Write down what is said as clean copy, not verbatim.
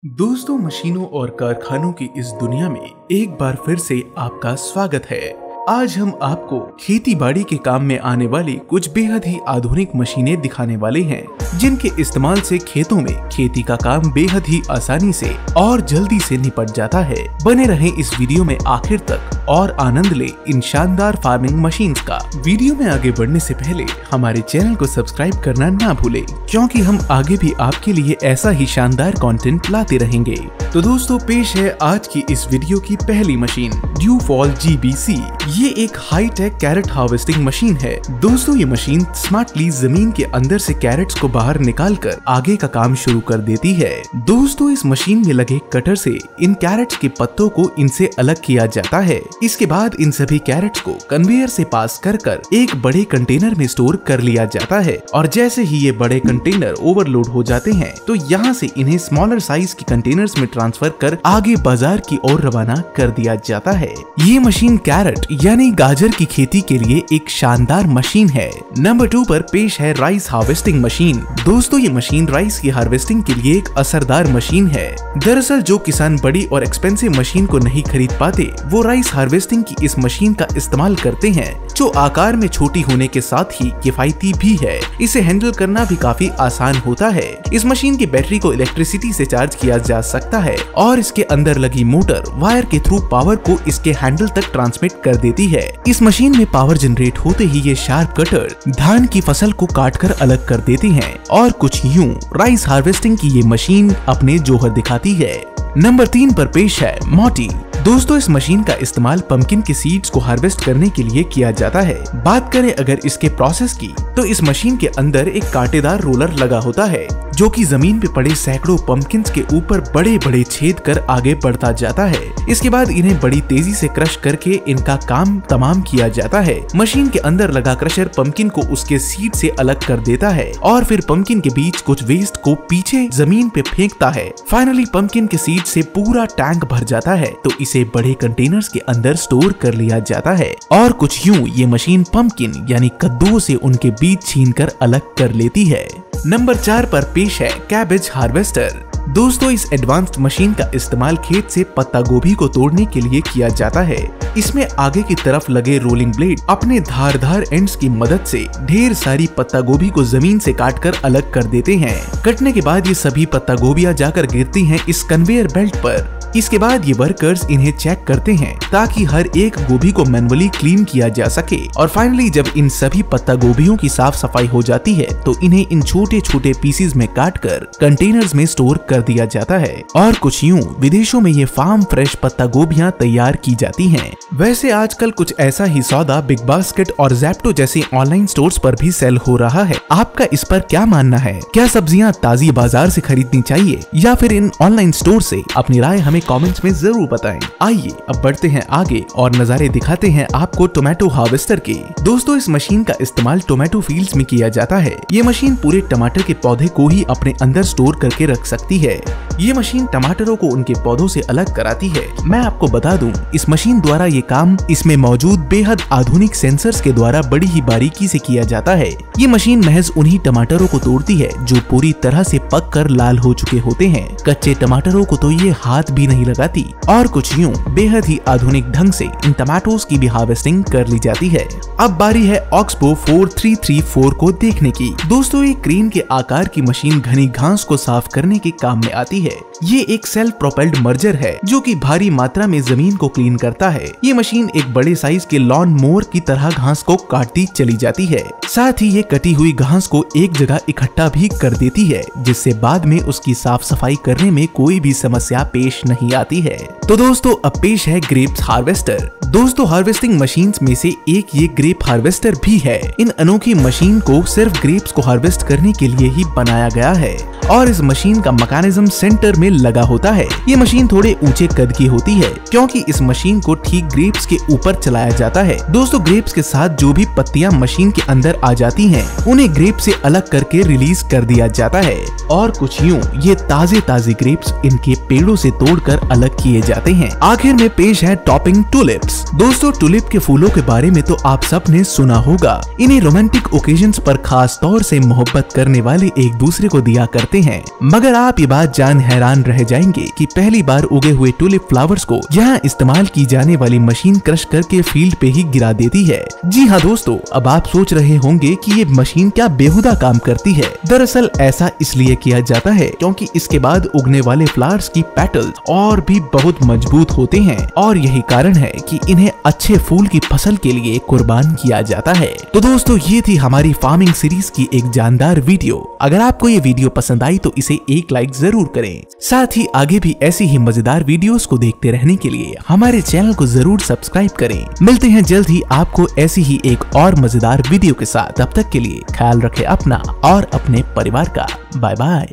दोस्तों, मशीनों और कारखानों की इस दुनिया में एक बार फिर से आपका स्वागत है। आज हम आपको खेती बाड़ी के काम में आने वाली कुछ बेहद ही आधुनिक मशीनें दिखाने वाले हैं, जिनके इस्तेमाल से खेतों में खेती का काम बेहद ही आसानी से और जल्दी से निपट जाता है। बने रहें इस वीडियो में आखिर तक और आनंद ले इन शानदार फार्मिंग मशीन्स का। वीडियो में आगे बढ़ने से पहले हमारे चैनल को सब्सक्राइब करना ना भूले, क्योंकि हम आगे भी आपके लिए ऐसा ही शानदार कंटेंट लाते रहेंगे। तो दोस्तों, पेश है आज की इस वीडियो की पहली मशीन, ड्यूफॉल GBC। ये एक high tech carrot harvesting machine है। दोस्तों, ये मशीन स्मार्टली जमीन के अंदर से कैरेट्स को बाहर निकालकर आगे का काम शुरू कर देती है। दोस्तों, इस मशीन में लगे कटर से इन कैरेट्स के पत्तों को इनसे अलग किया जाता है। इसके बाद इन सभी कैरेट्स को कन्वेयर से पास कर एक बड़े कंटेनर में स्टोर कर लिया जाता है, और जैसे ही ये बड़े कंटेनर ओवरलोड हो जाते हैं तो यहाँ से इन्हें स्मॉलर साइज के कंटेनर्स में ट्रांसफर कर आगे बाजार की ओर रवाना कर दिया जाता है। ये मशीन कैरेट यानी गाजर की खेती के लिए एक शानदार मशीन है। नंबर 2 पर पेश है राइस हार्वेस्टिंग मशीन। दोस्तों, ये मशीन राइस की हार्वेस्टिंग के लिए एक असरदार मशीन है। दरअसल जो किसान बड़ी और एक्सपेंसिव मशीन को नहीं खरीद पाते, वो राइस हार्वेस्टिंग की इस मशीन का इस्तेमाल करते हैं, जो आकार में छोटी होने के साथ ही किफायती भी है। इसे हैंडल करना भी काफी आसान होता है। इस मशीन की बैटरी को इलेक्ट्रिसिटी से चार्ज किया जा सकता है और इसके अंदर लगी मोटर वायर के थ्रू पावर को इसके हैंडल तक ट्रांसमिट कर देती है। इस मशीन में पावर जनरेट होते ही ये शार्प कटर धान की फसल को काटकर अलग कर देती हैं, और कुछ यूं राइस हार्वेस्टिंग की ये मशीन अपने जोहर दिखाती है। नंबर 3 पर पेश है मोटी। दोस्तों, इस मशीन का इस्तेमाल पंपकिन के सीड्स को हार्वेस्ट करने के लिए किया जाता है। बात करें अगर इसके प्रोसेस की, तो इस मशीन के अंदर एक कांटेदार रोलर लगा होता है, जो कि जमीन पे पड़े सैकड़ों पंपकिन्स के ऊपर बड़े बड़े छेद कर आगे बढ़ता जाता है। इसके बाद इन्हें बड़ी तेजी से क्रश करके इनका काम तमाम किया जाता है। मशीन के अंदर लगा क्रशर पंपकिन को उसके सीड से अलग कर देता है और फिर पंपकिन के बीच कुछ वेस्ट को पीछे जमीन पे फेंकता है। फाइनली पंपकिन के सीड से पूरा टैंक भर जाता है, तो इसे बड़े कंटेनर्स के अंदर स्टोर कर लिया जाता है, और कुछ यूं ये मशीन पंपकिन यानी कद्दू से उनके बीज छीनकर अलग कर लेती है। नंबर 4 पर पेश है कैबेज हार्वेस्टर। दोस्तों, इस एडवांस्ड मशीन का इस्तेमाल खेत से पत्ता गोभी को तोड़ने के लिए किया जाता है। इसमें आगे की तरफ लगे रोलिंग ब्लेड अपने धारदार एंड्स की मदद से ढेर सारी पत्ता गोभी को जमीन से काटकर अलग कर देते हैं। कटने के बाद ये सभी पत्ता गोभियां जाकर गिरती हैं इस कन्वेयर बेल्ट पर। इसके बाद ये वर्कर्स इन्हें चेक करते हैं ताकि हर एक गोभी को मैनुअली क्लीन किया जा सके, और फाइनली जब इन सभी पत्ता गोभियों की साफ सफाई हो जाती है तो इन्हें इन छोटे छोटे पीसेस में काटकर कंटेनर्स में स्टोर कर दिया जाता है, और कुछ यूं विदेशों में ये फार्म फ्रेश पत्ता गोभियां तैयार की जाती हैं। वैसे आजकल कुछ ऐसा ही सौदा बिग बास्केट और ज़ेप्टो जैसे ऑनलाइन स्टोर्स पर भी सेल हो रहा है। आपका इस पर क्या मानना है? क्या सब्जियां ताजी बाजार से खरीदनी चाहिए या फिर इन ऑनलाइन स्टोर से? अपनी राय हमें कमेंट्स में जरूर बताएं। आइए अब बढ़ते हैं आगे और नजारे दिखाते हैं आपको टोमेटो हार्वेस्टर के। दोस्तों, इस मशीन का इस्तेमाल टोमेटो फील्ड्स में किया जाता है। ये मशीन पूरे टमाटर के पौधे को ही अपने अंदर स्टोर करके रख सकती है। ये मशीन टमाटरों को उनके पौधों से अलग कराती है। मैं आपको बता दूं, इस मशीन द्वारा ये काम इसमें मौजूद बेहद आधुनिक सेंसर्स के द्वारा बड़ी ही बारीकी से किया जाता है। ये मशीन महज उन्हीं टमाटरों को तोड़ती है जो पूरी तरह से पक कर लाल हो चुके होते हैं। कच्चे टमाटरों को तो ये हाथ भी नहीं लगाती, और कुछ यूं बेहद ही आधुनिक ढंग से इन टमाटोज की भी हार्वेस्टिंग कर ली जाती है। अब बारी है ऑक्सबो 4334 को देखने की। दोस्तों, एक क्रेन के आकार की मशीन घनी घास को साफ करने के काम में आती है। ये एक सेल्फ प्रोपेल्ड मर्जर है जो कि भारी मात्रा में जमीन को क्लीन करता है। ये मशीन एक बड़े साइज के लॉन मोवर की तरह घास को काटती चली जाती है। साथ ही ये कटी हुई घास को एक जगह इकट्ठा भी कर देती है, जिससे बाद में उसकी साफ सफाई करने में कोई भी समस्या पेश नहीं आती है। तो दोस्तों, अब पेश है ग्रेप्स हार्वेस्टर। दोस्तों, हार्वेस्टिंग मशीन्स में से एक ये ग्रेप हार्वेस्टर भी है। इन अनोखी मशीन को सिर्फ ग्रेप्स को हार्वेस्ट करने के लिए ही बनाया गया है, और इस मशीन का मैकेनिज्म सेंटर में लगा होता है। ये मशीन थोड़े ऊंचे कद की होती है, क्योंकि इस मशीन को ठीक ग्रेप्स के ऊपर चलाया जाता है। दोस्तों, ग्रेप्स के साथ जो भी पत्तियां मशीन के अंदर आ जाती हैं, उन्हें ग्रेप से अलग करके रिलीज कर दिया जाता है, और कुछ यूं ये ताजे ताजे ग्रेप्स इनके पेड़ों से तोड़कर अलग किए जाते हैं। आखिर में पेश है टॉपिंग टुलिप्स। टुलिप्स। दोस्तों, टुलिप के फूलों के बारे में तो आप सबने सुना होगा। इन्हें रोमांटिक ओकेजन्स पर खास तौर से मोहब्बत करने वाले एक दूसरे को दिया करते हैं। मगर आप ये बात जान हैरान रह जाएंगे कि पहली बार उगे हुए टुलिप फ्लावर्स को यहाँ इस्तेमाल की जाने वाली मशीन क्रश करके फील्ड पे ही गिरा देती है। जी हाँ दोस्तों, अब आप सोच रहे होंगे कि ये मशीन क्या बेहुदा काम करती है। दरअसल ऐसा इसलिए किया जाता है क्योंकि इसके बाद उगने वाले फ्लावर्स की पेटल्स और भी बहुत मजबूत होते हैं और यही कारण है कि इन्हें अच्छे फूल की फसल के लिए कुर्बान किया जाता है। तो दोस्तों, ये थी हमारी फार्मिंग सीरीज की एक जानदार वीडियो। अगर आपको ये वीडियो पसंद आई तो इसे एक लाइक जरूर करें। साथ ही आगे भी ऐसी ही मजेदार वीडियोस को देखते रहने के लिए हमारे चैनल को जरूर सब्सक्राइब करें। मिलते हैं जल्द ही आपको ऐसी ही एक और मजेदार वीडियो के साथ। तब तक के लिए ख्याल रखें अपना और अपने परिवार का। Bye bye.